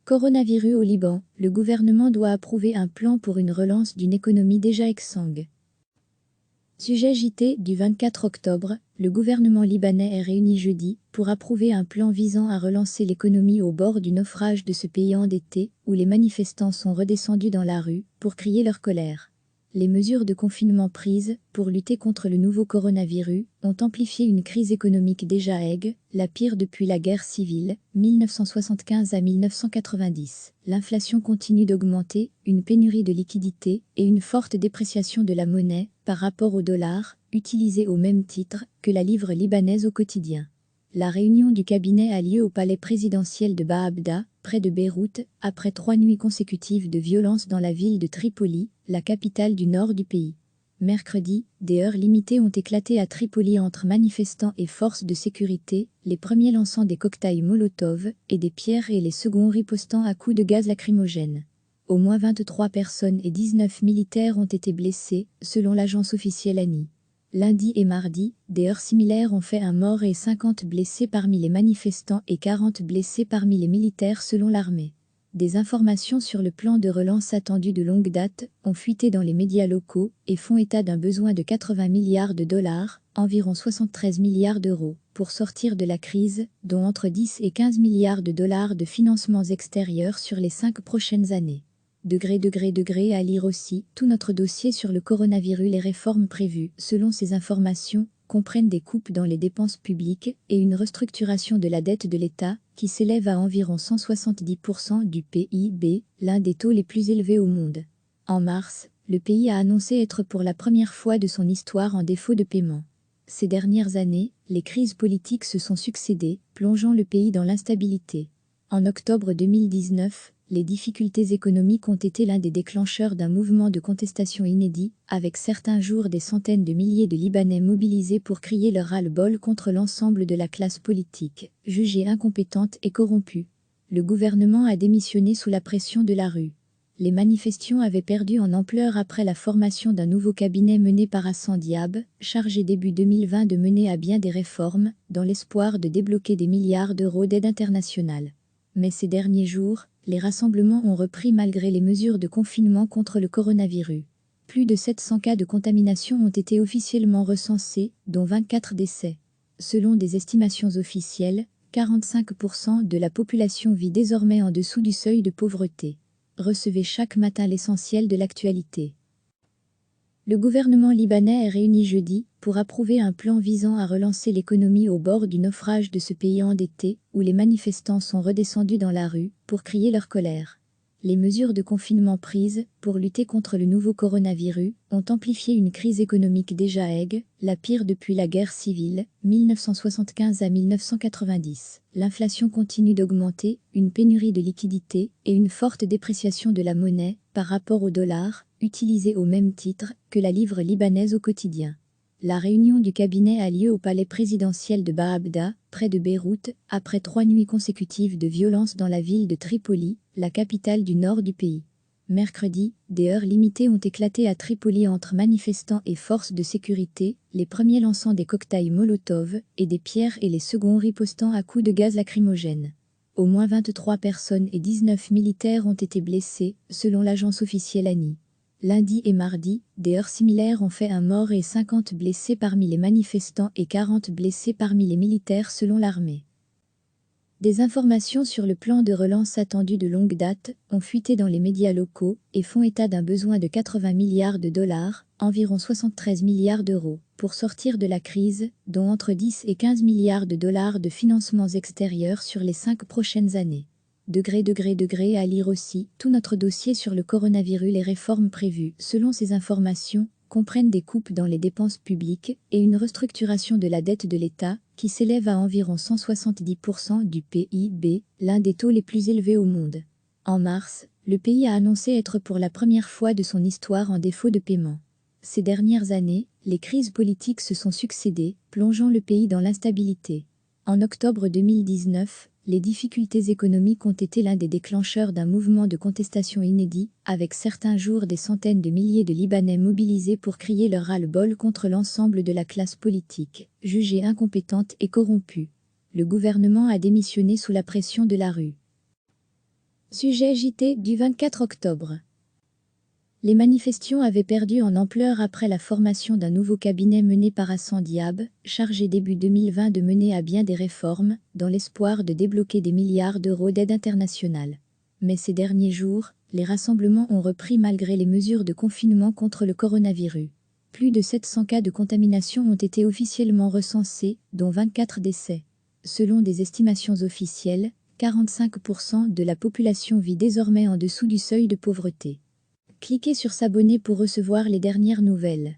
Coronavirus au Liban, le gouvernement doit approuver un plan pour une relance d'une économie déjà exsangue. Sujet JT du 24 octobre, le gouvernement libanais est réuni jeudi pour approuver un plan visant à relancer l'économie au bord du naufrage de ce pays endetté où les manifestants sont redescendus dans la rue pour crier leur colère. Les mesures de confinement prises pour lutter contre le nouveau coronavirus ont amplifié une crise économique déjà aiguë, la pire depuis la guerre civile, 1975 à 1990. L'inflation continue d'augmenter, une pénurie de liquidités et une forte dépréciation de la monnaie par rapport au dollar, utilisé au même titre que la livre libanaise au quotidien. La réunion du cabinet a lieu au palais présidentiel de Baabda, près de Beyrouth, après 3 nuits consécutives de violence dans la ville de Tripoli, la capitale du nord du pays. Mercredi, des heurts limités ont éclaté à Tripoli entre manifestants et forces de sécurité, les premiers lançant des cocktails Molotov et des pierres et les seconds ripostant à coups de gaz lacrymogène. Au moins 23 personnes et 19 militaires ont été blessés, selon l'agence officielle ANI. Lundi et mardi, des heurts similaires ont fait un mort et 50 blessés parmi les manifestants et 40 blessés parmi les militaires selon l'armée. Des informations sur le plan de relance attendu de longue date ont fuité dans les médias locaux et font état d'un besoin de 80 milliards de dollars, environ 73 milliards d'euros, pour sortir de la crise, dont entre 10 et 15 milliards de dollars de financements extérieurs sur les 5 prochaines années. À lire aussi, tout notre dossier sur le coronavirus. Les réformes prévues, selon ces informations, comprennent des coupes dans les dépenses publiques et une restructuration de la dette de l'État, qui s'élève à environ 170% du PIB, l'un des taux les plus élevés au monde. En mars, le pays a annoncé être pour la première fois de son histoire en défaut de paiement. Ces dernières années, les crises politiques se sont succédé, plongeant le pays dans l'instabilité. En octobre 2019, les difficultés économiques ont été l'un des déclencheurs d'un mouvement de contestation inédit, avec certains jours des centaines de milliers de Libanais mobilisés pour crier leur ras-le-bol contre l'ensemble de la classe politique, jugée incompétente et corrompue. Le gouvernement a démissionné sous la pression de la rue. Les manifestations avaient perdu en ampleur après la formation d'un nouveau cabinet mené par Hassan Diab, chargé début 2020 de mener à bien des réformes, dans l'espoir de débloquer des milliards d'euros d'aide internationale. Mais ces derniers jours, les rassemblements ont repris malgré les mesures de confinement contre le coronavirus. Plus de 700 cas de contamination ont été officiellement recensés, dont 24 décès. Selon des estimations officielles, 45% de la population vit désormais en dessous du seuil de pauvreté. Recevez chaque matin l'essentiel de l'actualité. Le gouvernement libanais est réuni jeudi pour approuver un plan visant à relancer l'économie au bord du naufrage de ce pays endetté où les manifestants sont redescendus dans la rue pour crier leur colère. Les mesures de confinement prises pour lutter contre le nouveau coronavirus ont amplifié une crise économique déjà aiguë, la pire depuis la guerre civile, 1975 à 1990. L'inflation continue d'augmenter, une pénurie de liquidités et une forte dépréciation de la monnaie par rapport au dollar, utilisé au même titre que la livre libanaise au quotidien. La réunion du cabinet a lieu au palais présidentiel de Baabda, près de Beyrouth, après 3 nuits consécutives de violence dans la ville de Tripoli, la capitale du nord du pays. Mercredi, des heurts limités ont éclaté à Tripoli entre manifestants et forces de sécurité, les premiers lançant des cocktails Molotov et des pierres et les seconds ripostant à coups de gaz lacrymogène. Au moins 23 personnes et 19 militaires ont été blessés, selon l'agence officielle ANI. Lundi et mardi, des heurts similaires ont fait un mort et 50 blessés parmi les manifestants et 40 blessés parmi les militaires selon l'armée. Des informations sur le plan de relance attendu de longue date ont fuité dans les médias locaux et font état d'un besoin de 80 milliards de dollars, environ 73 milliards d'euros, pour sortir de la crise, dont entre 10 et 15 milliards de dollars de financements extérieurs sur les 5 prochaines années. À lire aussi, tout notre dossier sur le coronavirus. Les réformes prévues, selon ces informations, comprennent des coupes dans les dépenses publiques et une restructuration de la dette de l'État, qui s'élève à environ 170% du PIB, l'un des taux les plus élevés au monde. En mars, le pays a annoncé être pour la première fois de son histoire en défaut de paiement. Ces dernières années, les crises politiques se sont succédé, plongeant le pays dans l'instabilité. En octobre 2019, les difficultés économiques ont été l'un des déclencheurs d'un mouvement de contestation inédit, avec certains jours des centaines de milliers de Libanais mobilisés pour crier leur ras-le-bol contre l'ensemble de la classe politique, jugée incompétente et corrompue. Le gouvernement a démissionné sous la pression de la rue. Sujet JT du 24 octobre. Les manifestations avaient perdu en ampleur après la formation d'un nouveau cabinet mené par Hassan Diab, chargé début 2020 de mener à bien des réformes, dans l'espoir de débloquer des milliards d'euros d'aide internationale. Mais ces derniers jours, les rassemblements ont repris malgré les mesures de confinement contre le coronavirus. Plus de 700 cas de contamination ont été officiellement recensés, dont 24 décès. Selon des estimations officielles, 45% de la population vit désormais en dessous du seuil de pauvreté. Cliquez sur s'abonner pour recevoir les dernières nouvelles.